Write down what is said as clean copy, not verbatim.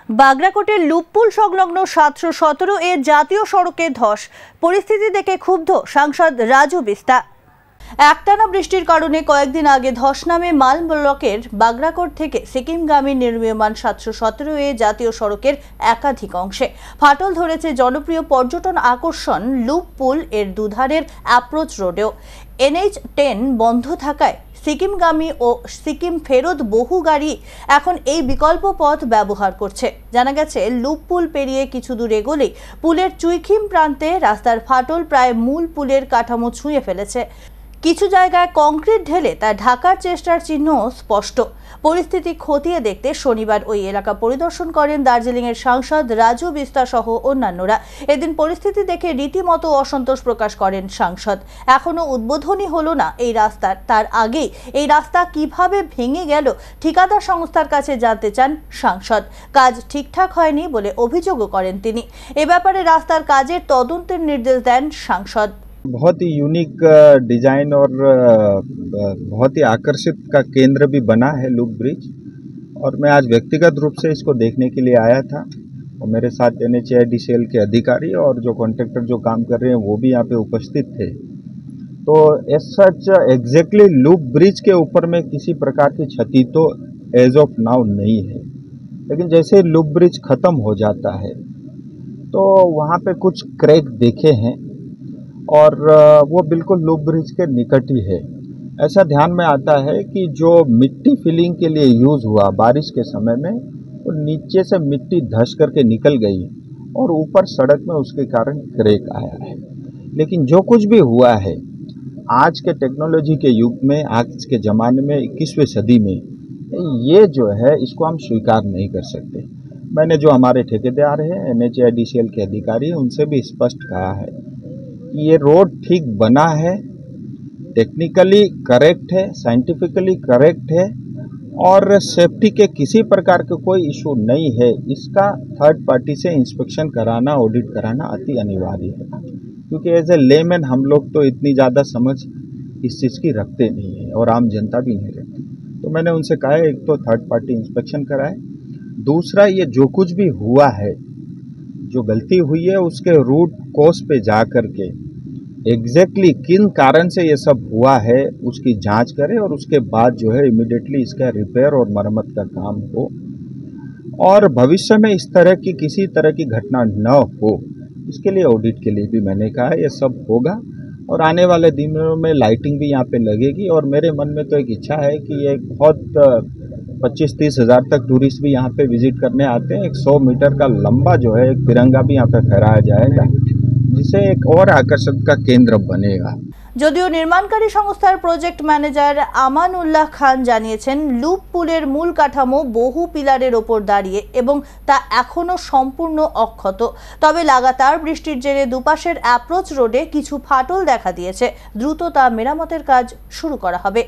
বাগরাকোটের লুপপুল সংলগ্ন ৭১৭ জাতীয় সড়কে ধস। পরিস্থিতি দেখে ক্ষুব্ধ সাংসদ রাজু বিস্তা। একটানা বৃষ্টির কারণে কয়েকদিন আগে ধস নামে মাল ব্লকের বাগরাকোট থেকে সিকিমগামী নির্মীয়মান ৭১৭ জাতীয় সড়কের একাধিক অংশে ফাটল ধরেছে জনপ্রিয় পর্যটন আকর্ষণ লুপপুল এর দুধারের অ্যাপ্রোচ রোডেও। NH10 বন্ধ থাকায় সিকিমগামী ও সিকিম ফেরত বহু গাড়ি এখন এই বিকল্প পথ ব্যবহার করছে। জানা গেছে, লুপপুল পেরিয়ে কিছু দূর এগোলেই পুলের চুইখিম প্রান্তে রাস্তার ফাটল প্রায় মূল পুলের কাঠামো ছুঁয়ে ফেলেছে। কিছু জায়গায় কংক্রিট ঢেলে তা ঢাকার চেষ্টার চিহ্ন স্পষ্ট। পরিস্থিতি খতিয়ে দেখতে শনিবার ওই এলাকা পরিদর্শন করেন দার্জিলিংয়ের সাংসদ রাজু বিস্তা সহ অন্যান্যরা। এদিন পরিস্থিতি দেখে রীতিমতো অসন্তোষ প্রকাশ করেন সাংসদ। এখনো উদ্বোধনী হলো না এই রাস্তার, তার আগেই এই রাস্তা কিভাবে ভেঙে গেল ঠিকাদার সংস্থার কাছে জানতে চান সাংসদ। কাজ ঠিকঠাক হয়নি বলে অভিযোগও করেন তিনি। এ ব্যাপারে রাস্তার কাজের তদন্তের নির্দেশ দেন সাংসদ। बहुत ही यूनिक डिज़ाइन और बहुत ही आकर्षित का केंद्र भी बना है लूप ब्रिज, और मैं आज व्यक्तिगत रूप से इसको देखने के लिए आया था। और मेरे साथ NHAIDCL के अधिकारी और जो कॉन्ट्रैक्टर जो काम कर रहे हैं वो भी यहाँ पे उपस्थित थे। तो as such exactly loop bridge के ऊपर में किसी प्रकार की क्षति तो एज ऑफ नाउ नहीं है, लेकिन जैसे लूप ब्रिज ख़त्म हो जाता है तो वहाँ पे कुछ क्रैक देखे हैं, और वो बिल्कुल लूप ब्रिज के निकट ही है। ऐसा ध्यान में आता है कि जो मिट्टी फिलिंग के लिए यूज़ हुआ बारिश के समय में, वो नीचे से मिट्टी धंस करके निकल गई और ऊपर सड़क में उसके कारण क्रैक आया है। लेकिन जो कुछ भी हुआ है आज के टेक्नोलॉजी के युग में, आज के ज़माने में 21वीं सदी में, ये जो है इसको हम स्वीकार नहीं कर सकते। मैंने जो हमारे ठेकेदार हैं NHAIDCL के अधिकारी हैं उनसे भी स्पष्ट कहा है कि ये रोड ठीक बना है, टेक्निकली करेक्ट है, साइंटिफिकली करेक्ट है, और सेफ्टी के किसी प्रकार के कोई इशू नहीं है। इसका थर्ड पार्टी से इंस्पेक्शन कराना, ऑडिट कराना अति अनिवार्य है, क्योंकि एज ए लेमैन हम लोग तो इतनी ज़्यादा समझ इस चीज़ की रखते नहीं है, और आम जनता भी नहीं रखती। तो मैंने उनसे कहा है, एक तो थर्ड पार्टी इंस्पेक्शन कराए, दूसरा ये जो कुछ भी हुआ है, जो गलती हुई है उसके रूट कोस पे जा कर के एग्जैक्टली किन कारण से ये सब हुआ है उसकी जांच करें, और उसके बाद जो है इमीडिएटली इसका रिपेयर और मरम्मत का काम हो, और भविष्य में इस तरह की किसी तरह की घटना न हो, इसके लिए ऑडिट के लिए भी मैंने कहा है ये सब होगा। और आने वाले दिनों में लाइटिंग भी यहाँ पे लगेगी, और मेरे मन में तो एक इच्छा है कि ये बहुत 25-30 हज़ार तक टूरिस्ट भी यहाँ पे विजिट करने आते हैं। एक 100 मीटर का लंबा जो है एक तिरंगा भी यहाँ पे फहराया जाएगा, जिससे एक और आकर्षण का केंद्र बनेगा। যদিও নির্মাণকারী সংস্থার প্রজেক্ট ম্যানেজার আমানুল্লাহ খান জানিয়েছেন, লুপ পুলের মূল কাঠামো বহু পিলারের ওপর দাঁড়িয়ে এবং তা এখনো সম্পূর্ণ অক্ষত। তবে লাগাতার বৃষ্টির জেরে দুপাশের অ্যাপ্রোচ রোডে কিছু ফাটল দেখা দিয়েছে। দ্রুত তা মেরামতের কাজ শুরু করা হবে।